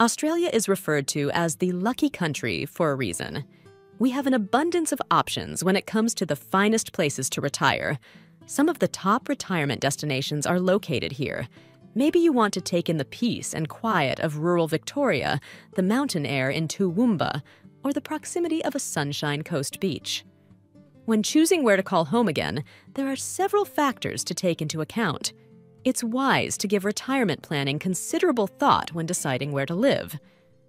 Australia is referred to as the lucky country for a reason. We have an abundance of options when it comes to the finest places to retire. Some of the top retirement destinations are located here. Maybe you want to take in the peace and quiet of rural Victoria, the mountain air in Toowoomba, or the proximity of a Sunshine Coast beach. When choosing where to call home again, there are several factors to take into account. It's wise to give retirement planning considerable thought when deciding where to live.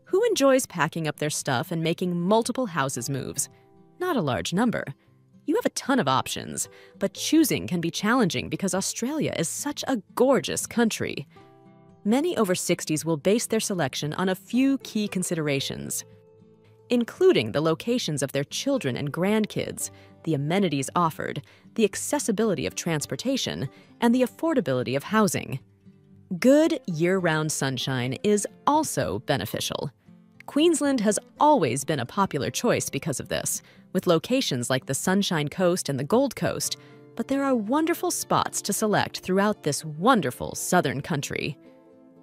Who enjoys packing up their stuff and making multiple houses moves? Not a large number. You have a ton of options, but choosing can be challenging because Australia is such a gorgeous country. Many over 60s will base their selection on a few key considerations, including the locations of their children and grandkids, the amenities offered, the accessibility of transportation, and the affordability of housing. Good year-round sunshine is also beneficial. Queensland has always been a popular choice because of this, with locations like the Sunshine Coast and the Gold Coast, but there are wonderful spots to select throughout this wonderful southern country.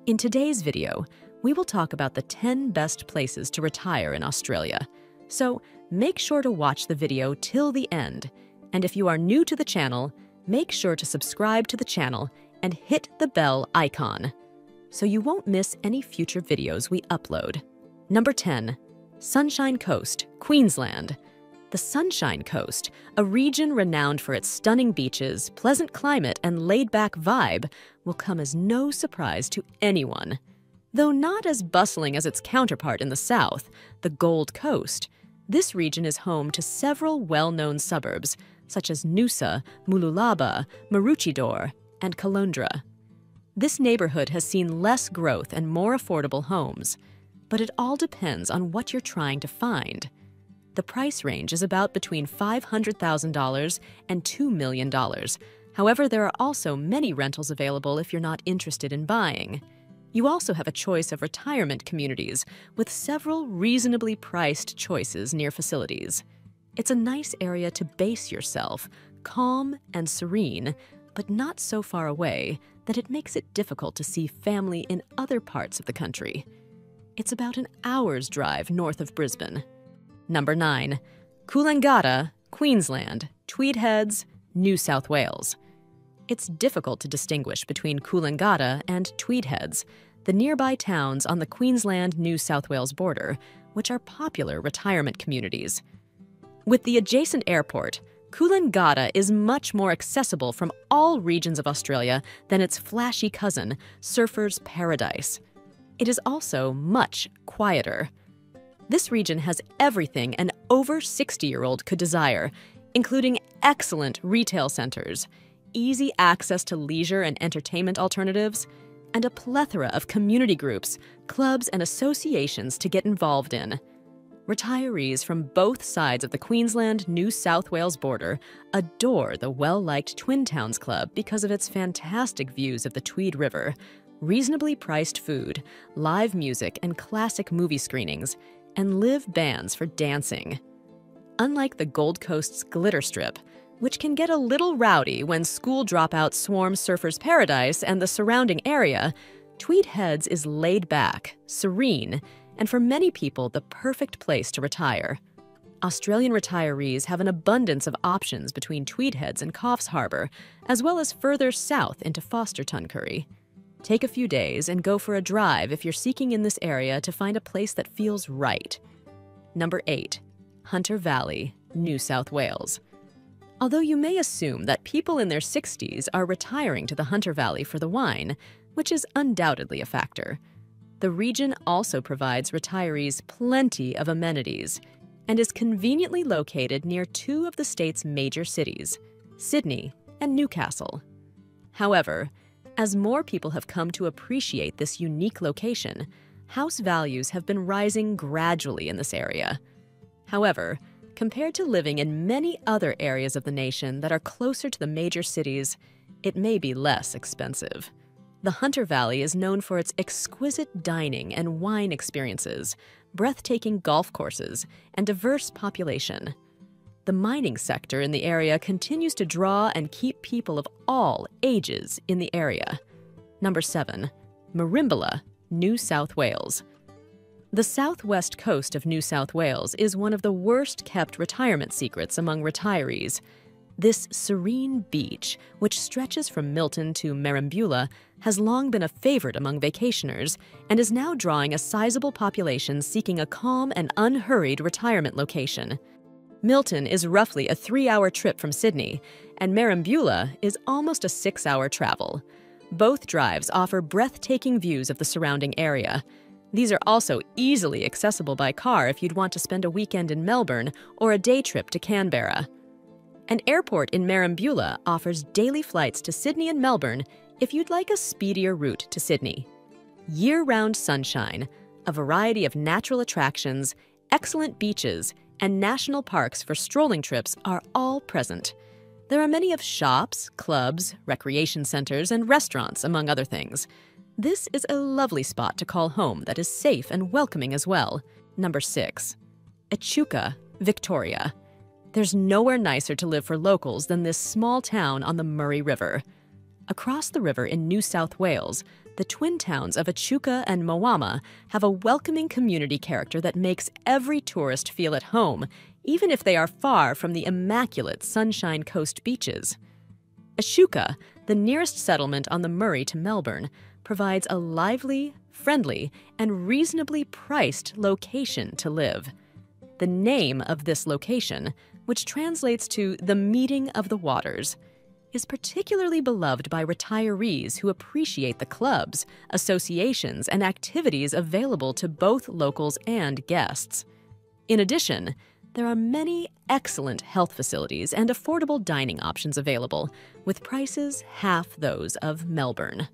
In today's video, we will talk about the 10 best places to retire in Australia. So make sure to watch the video till the end. And if you are new to the channel, make sure to subscribe to the channel and hit the bell icon so you won't miss any future videos we upload. Number 10. Sunshine Coast, Queensland. The Sunshine Coast, a region renowned for its stunning beaches, pleasant climate, and laid-back vibe, will come as no surprise to anyone. Though not as bustling as its counterpart in the south, the Gold Coast, this region is home to several well-known suburbs, such as Noosa, Mooloolaba, Maroochydore, and Caloundra. This neighborhood has seen less growth and more affordable homes, but it all depends on what you're trying to find. The price range is about between $500,000 and $2 million. However, there are also many rentals available if you're not interested in buying. You also have a choice of retirement communities with several reasonably priced choices near facilities. It's a nice area to base yourself, calm and serene, but not so far away that it makes it difficult to see family in other parts of the country. It's about an hour's drive north of Brisbane. Number 9. Coolangatta, Queensland, Tweed Heads, New South Wales. It's difficult to distinguish between Coolangatta and Tweed Heads, the nearby towns on the Queensland-New South Wales border, which are popular retirement communities. With the adjacent airport, Coolangatta is much more accessible from all regions of Australia than its flashy cousin, Surfers Paradise. It is also much quieter. This region has everything an over 60-year-old could desire, including excellent retail centers, easy access to leisure and entertainment alternatives, and a plethora of community groups, clubs, and associations to get involved in. Retirees from both sides of the Queensland-New South Wales border adore the well-liked Twin Towns Club because of its fantastic views of the Tweed River, reasonably priced food, live music, and classic movie screenings, and live bands for dancing. Unlike the Gold Coast's Glitter Strip, which can get a little rowdy when school dropouts swarm Surfers Paradise and the surrounding area, Tweed Heads is laid back, serene, and for many people the perfect place to retire. Australian retirees have an abundance of options between Tweed Heads and Coffs Harbour, as well as further south into Forster-Tuncurry. Take a few days and go for a drive if you're seeking in this area to find a place that feels right. Number 8. Hunter Valley, New South Wales. Although you may assume that people in their 60s are retiring to the Hunter Valley for the wine, which is undoubtedly a factor, the region also provides retirees plenty of amenities and is conveniently located near two of the state's major cities, Sydney and Newcastle. However, as more people have come to appreciate this unique location, house values have been rising gradually in this area. However, compared to living in many other areas of the nation that are closer to the major cities, it may be less expensive. The Hunter Valley is known for its exquisite dining and wine experiences, breathtaking golf courses, and diverse population. The mining sector in the area continues to draw and keep people of all ages in the area. Number 7. Merimbula, New South Wales. The southwest coast of New South Wales is one of the worst-kept retirement secrets among retirees. This serene beach, which stretches from Milton to Merimbula, has long been a favorite among vacationers and is now drawing a sizable population seeking a calm and unhurried retirement location. Milton is roughly a 3-hour trip from Sydney, and Merimbula is almost a 6-hour travel. Both drives offer breathtaking views of the surrounding area. These are also easily accessible by car if you'd want to spend a weekend in Melbourne or a day trip to Canberra. An airport in Merimbula offers daily flights to Sydney and Melbourne if you'd like a speedier route to Sydney. Year-round sunshine, a variety of natural attractions, excellent beaches, and national parks for strolling trips are all present. There are many of shops, clubs, recreation centers, and restaurants, among other things. This is a lovely spot to call home that is safe and welcoming as well. Number 6. Echuca, Victoria. There's nowhere nicer to live for locals than this small town on the Murray River. Across the river in New South Wales, the twin towns of Echuca and Moama have a welcoming community character that makes every tourist feel at home, even if they are far from the immaculate Sunshine Coast beaches. Echuca, the nearest settlement on the Murray to Melbourne, provides a lively, friendly, and reasonably priced location to live. The name of this location, which translates to the meeting of the waters, is particularly beloved by retirees who appreciate the clubs, associations, and activities available to both locals and guests. In addition, there are many excellent health facilities and affordable dining options available, with prices half those of Melbourne.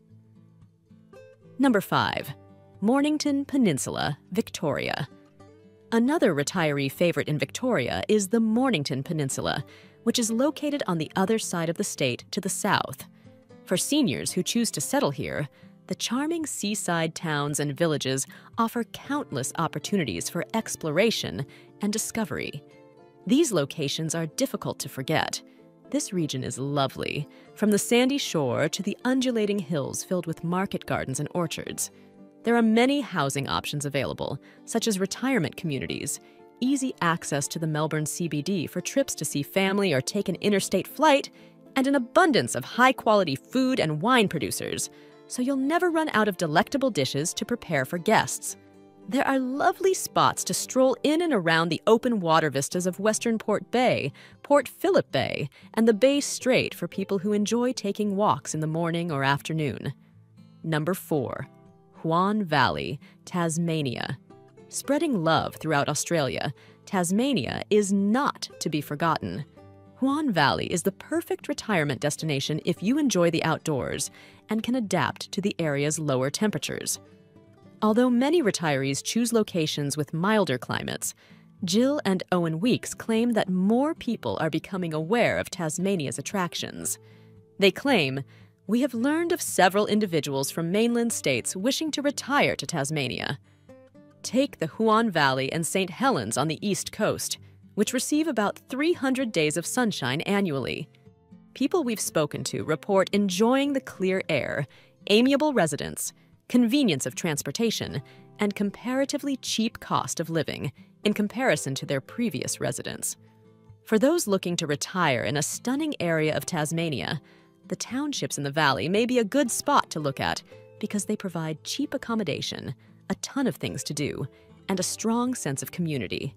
Number 5. Mornington Peninsula, Victoria. Another retiree favorite in Victoria is the Mornington Peninsula, which is located on the other side of the state to the south. For seniors who choose to settle here, the charming seaside towns and villages offer countless opportunities for exploration and discovery. These locations are difficult to forget. This region is lovely, from the sandy shore to the undulating hills filled with market gardens and orchards. There are many housing options available, such as retirement communities, easy access to the Melbourne CBD for trips to see family or take an interstate flight, and an abundance of high-quality food and wine producers, so you'll never run out of delectable dishes to prepare for guests. There are lovely spots to stroll in and around the open water vistas of Western Port Bay, Port Phillip Bay, and the Bay Strait for people who enjoy taking walks in the morning or afternoon. Number 4. Huon Valley, Tasmania. Spreading love throughout Australia, Tasmania is not to be forgotten. Huon Valley is the perfect retirement destination if you enjoy the outdoors and can adapt to the area's lower temperatures. Although many retirees choose locations with milder climates, Jill and Owen Weeks claim that more people are becoming aware of Tasmania's attractions. They claim, "We have learned of several individuals from mainland states wishing to retire to Tasmania. Take the Huon Valley and St. Helens on the east coast, which receive about 300 days of sunshine annually. People we've spoken to report enjoying the clear air, amiable residents, convenience of transportation, and comparatively cheap cost of living in comparison to their previous residence. For those looking to retire in a stunning area of Tasmania, the townships in the valley may be a good spot to look at because they provide cheap accommodation, a ton of things to do, and a strong sense of community.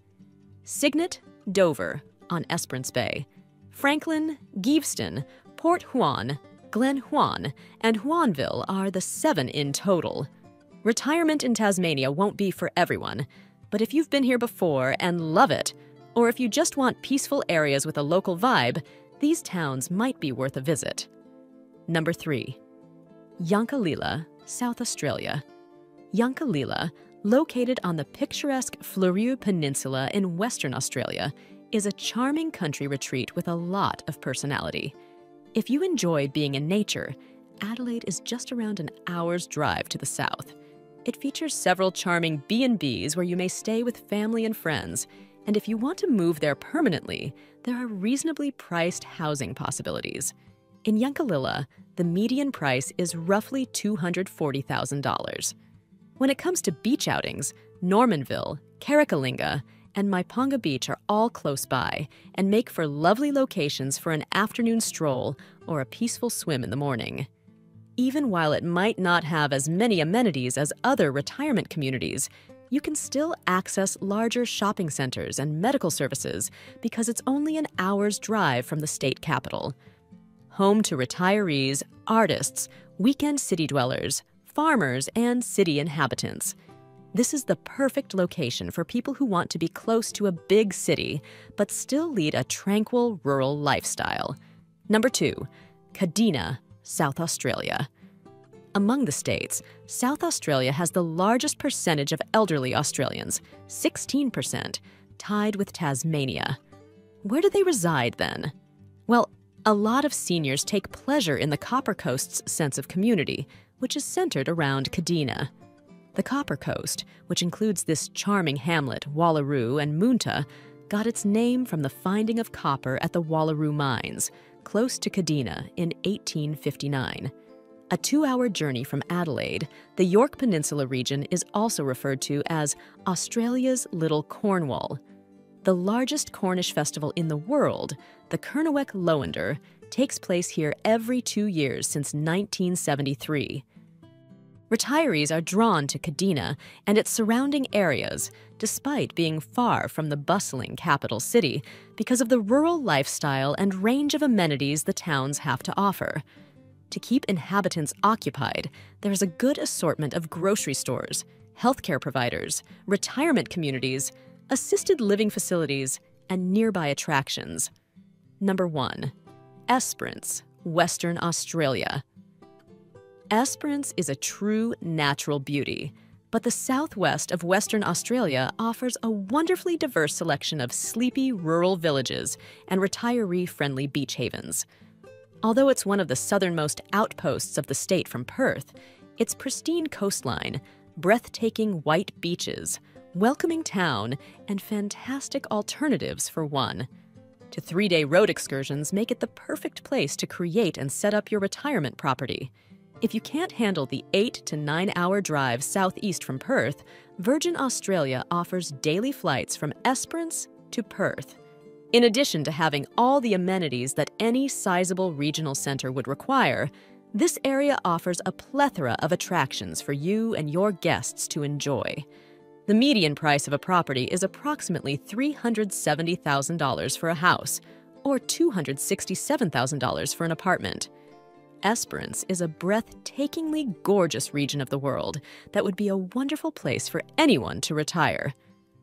Cygnet, Dover on Esperance Bay, Franklin, Geeveston, Port Huon, Glen Huon, and Huonville are the 7 in total. Retirement in Tasmania won't be for everyone, but if you've been here before and love it, or if you just want peaceful areas with a local vibe, these towns might be worth a visit. Number 3. Yankalilla, South Australia. Yankalilla, located on the picturesque Fleurieu Peninsula in Western Australia, is a charming country retreat with a lot of personality. If you enjoy being in nature, Adelaide is just around an hour's drive to the south. It features several charming B&Bs where you may stay with family and friends, and if you want to move there permanently, there are reasonably priced housing possibilities. In Yankalilla, the median price is roughly $240,000. When it comes to beach outings, Normanville, Karakalinga, and Maiponga Beach are all close by and make for lovely locations for an afternoon stroll or a peaceful swim in the morning. Even while it might not have as many amenities as other retirement communities, you can still access larger shopping centers and medical services because it's only an hour's drive from the state capital. Home to retirees, artists, weekend city dwellers, farmers, and city inhabitants. This is the perfect location for people who want to be close to a big city but still lead a tranquil rural lifestyle. Number 2, Kadina, South Australia. Among the states, South Australia has the largest percentage of elderly Australians, 16%, tied with Tasmania. Where do they reside then? Well, a lot of seniors take pleasure in the Copper Coast's sense of community, which is centered around Kadina. The Copper Coast, which includes this charming hamlet, Wallaroo and Moonta, got its name from the finding of copper at the Wallaroo mines, close to Kadina in 1859. A 2-hour journey from Adelaide, the Yorke Peninsula region is also referred to as Australia's Little Cornwall. The largest Cornish festival in the world, the Kernuek Lowander, takes place here every 2 years since 1973. Retirees are drawn to Kadina and its surrounding areas, despite being far from the bustling capital city, because of the rural lifestyle and range of amenities the towns have to offer. To keep inhabitants occupied, there is a good assortment of grocery stores, healthcare providers, retirement communities, assisted living facilities, and nearby attractions. Number 1. Esperance, Western Australia. Esperance is a true natural beauty, but the southwest of Western Australia offers a wonderfully diverse selection of sleepy rural villages and retiree-friendly beach havens. Although it's one of the southernmost outposts of the state from Perth, its pristine coastline, breathtaking white beaches, welcoming town, and fantastic alternatives for one. To 3-day road excursions make it the perfect place to create and set up your retirement property. If you can't handle the 8 to 9 hour drive southeast from Perth, Virgin Australia offers daily flights from Esperance to Perth. In addition to having all the amenities that any sizable regional center would require, this area offers a plethora of attractions for you and your guests to enjoy. The median price of a property is approximately $370,000 for a house, or $267,000 for an apartment. Esperance is a breathtakingly gorgeous region of the world that would be a wonderful place for anyone to retire.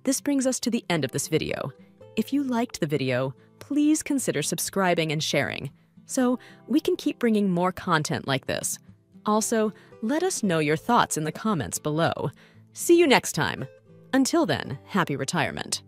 This brings us to the end of this video. If you liked the video, please consider subscribing and sharing, so we can keep bringing more content like this. Also, let us know your thoughts in the comments below. See you next time. Until then, happy retirement.